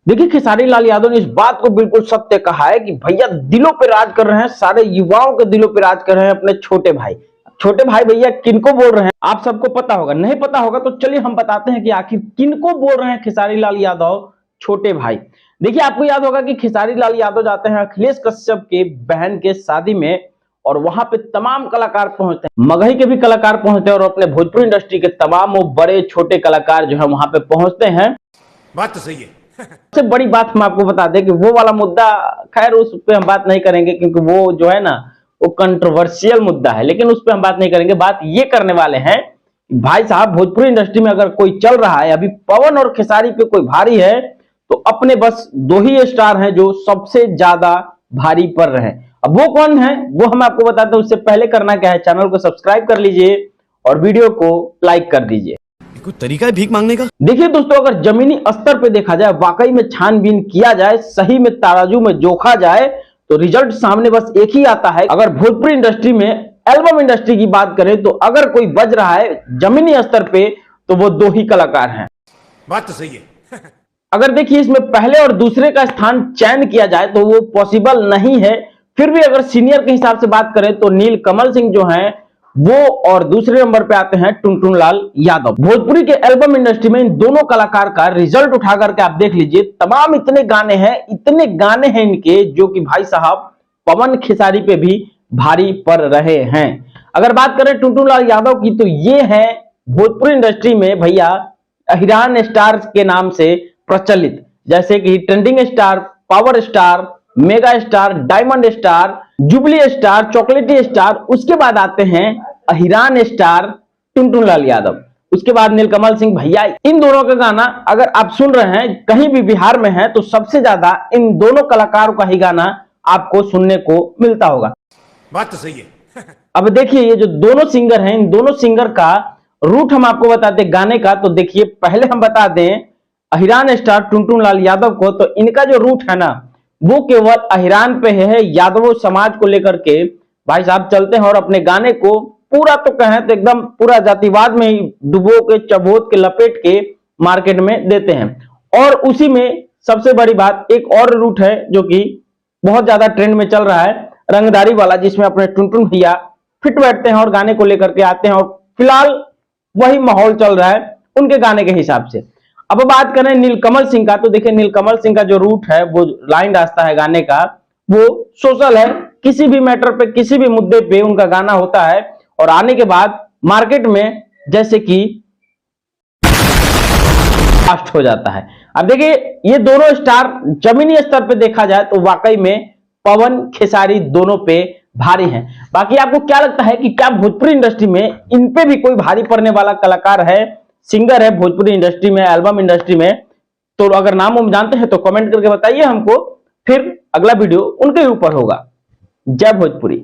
देखिए खेसारी लाल यादव ने इस बात को बिल्कुल सत्य कहा है कि भैया दिलों पे राज कर रहे हैं, सारे युवाओं के दिलों पे राज कर रहे हैं अपने छोटे भाई। छोटे भाई भैया किनको बोल रहे हैं आप सबको पता होगा, नहीं पता होगा तो चलिए हम बताते हैं कि आखिर किनको बोल रहे हैं खेसारी लाल यादव छोटे भाई। देखिए आपको याद होगा कि खेसारी लाल यादव जाते हैं अखिलेश कश्यप के बहन के शादी में और वहां पे तमाम कलाकार पहुंचते हैं, मगही के भी कलाकार पहुंचते हैं और अपने भोजपुरी इंडस्ट्री के तमाम वो बड़े छोटे कलाकार जो है वहां पे पहुंचते हैं। बात तो सही है। सबसे बड़ी बात हम आपको बता दें कि वो वाला मुद्दा, खैर उस पे हम बात नहीं करेंगे क्योंकि वो जो है ना वो कंट्रोवर्शियल मुद्दा है, लेकिन उस पे हम बात नहीं करेंगे। बात ये करने वाले हैं भाई साहब भोजपुरी इंडस्ट्री में अगर कोई चल रहा है, अभी पवन और खेसारी पे कोई भारी है तो अपने बस दो ही स्टार हैं जो सबसे ज्यादा भारी पड़ रहे हैं। अब वो कौन है वो हम आपको बताते हैं। उससे पहले करना क्या है, चैनल को सब्सक्राइब कर लीजिए और वीडियो को लाइक कर दीजिए। कोई तरीका है भीख मांगने का? देखिए दोस्तों, अगर जमीनी स्तर पे देखा जाए, वाकई में छानबीन किया जाए, सही में तराजू में जोखा जाए तो रिजल्ट सामने बस एक ही आता है। अगर भोजपुरी इंडस्ट्री में एल्बम इंडस्ट्री की बात करें तो अगर कोई बज रहा है जमीनी स्तर पे तो वो दो ही कलाकार हैं। बात तो सही है। अगर देखिए इसमें पहले और दूसरे का स्थान चयन किया जाए तो वो पॉसिबल नहीं है। फिर भी अगर सीनियर के हिसाब से बात करें तो नील कमल सिंह जो हैं वो, और दूसरे नंबर पे आते हैं टुनटुन लाल यादव। भोजपुरी के एल्बम इंडस्ट्री में इन दोनों कलाकार का रिजल्ट उठा करके आप देख लीजिए, तमाम इतने गाने हैं इनके जो कि भाई साहब पवन खेसारी पे भी भारी पड़ रहे हैं। अगर बात करें टुनटुन लाल यादव की तो ये है भोजपुरी इंडस्ट्री में भैया अहिरान स्टार के नाम से प्रचलित, जैसे कि trending star, power star, mega star, diamond star, jubilee star, चॉकलेटी स्टार। उसके बाद आते हैं अहिरान स्टार टुनटुन लाल यादव, उसके बाद नीलकमल सिंह भैया। इन दोनों का गाना अगर आप सुन रहे हैं कहीं भी बिहार में है तो सबसे ज्यादा इन दोनों कलाकारों का ही गाना आपको सुनने को मिलता होगा। बात तो सही है। अब देखिए ये जो दोनों सिंगर हैं, इन दोनों सिंगर का रूट हम आपको बताते गाने का। तो देखिए पहले हम बता दें अहिरान स्टार टुनटुन लाल यादव को, तो इनका जो रूट है ना वो केवल अहिरान पे है, यादव समाज को लेकर के भाई साहब चलते हैं और अपने गाने को पूरा तो कहें तो एकदम पूरा जातिवाद में ही डुबो के चबोत के लपेट के मार्केट में देते हैं। और उसी में सबसे बड़ी बात एक और रूट है जो कि बहुत ज्यादा ट्रेंड में चल रहा है, रंगदारी वाला, जिसमें अपने टुनटुन भैया फिट बैठते हैं और गाने को लेकर के आते हैं और फिलहाल वही माहौल चल रहा है उनके गाने के हिसाब से। अब बात करें नीलकमल सिंह का तो देखिए नीलकमल सिंह का जो रूट है, वो लाइन रास्ता है गाने का, वो सोशल है। किसी भी मैटर पे, किसी भी मुद्दे पे उनका गाना होता है और आने के बाद मार्केट में जैसे कि फास्ट हो जाता है। अब देखिए ये दोनों स्टार जमीनी स्तर पे देखा जाए तो वाकई में पवन खेसारी दोनों पे भारी हैं। बाकी आपको क्या लगता है कि क्या भोजपुरी इंडस्ट्री में इन पे भी कोई भारी पड़ने वाला कलाकार है, सिंगर है भोजपुरी इंडस्ट्री में, एल्बम इंडस्ट्री में? तो अगर नाम हम जानते हैं तो कमेंट करके बताइए हमको, फिर अगला वीडियो उनके ऊपर होगा। जय भोजपुरी।